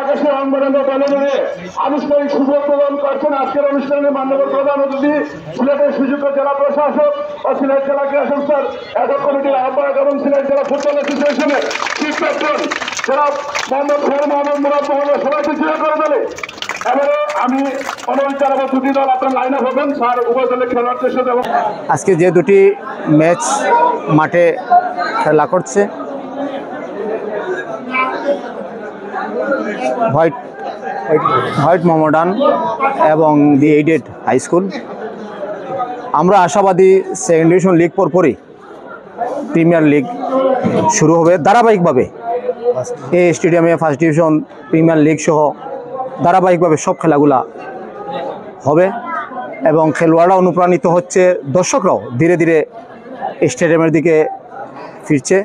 আকাশে রংবেরঙ্গ ব্যালুনে আনুষ্ঠানিক শুভ প্রদান করছেন আজকের অনুষ্ঠানে মাননীয় প্রধান অতিথি সিলেটের সুযোগ্য জেলা প্রশাসক ও সিলেট জেলা ক্রীড়া সংস্থার একক কমিটির আহ্বায়ক এবং সিলেট জেলা ফুটবল অ্যাসোসিয়েশনের চিফ ক্যাপ্টেন জেলা মোহাম্মদ খোর মোহাম্মদ মুরাদ মোহাম্মদ সবাইকে জয় করে তোলে। এবারে আমি অনুরোধ জানাবো দুটি দল আপনার লাইন আপ হবেন স্যার উভয় দলের খেলোয়াড়দের সাথে। আজকে যে দুটি ম্যাচ মাঠে খেলা করছে হোয়াইট মোহামেডান এবং দি এইডেড হাই স্কুল, আমরা আশাবাদী সেকেন্ড ডিভিশন লিগ পরপরই প্রিমিয়ার লিগ শুরু হবে ধারাবাহিকভাবে। এই স্টেডিয়ামে ফার্স্ট ডিভিশন প্রিমিয়ার লিগ সহ ধারাবাহিকভাবে সব খেলাগুলা হবে এবং খেলোয়াড়রা অনুপ্রাণিত হচ্ছে, দর্শকরাও ধীরে ধীরে স্টেডিয়ামের দিকে ফিরছে।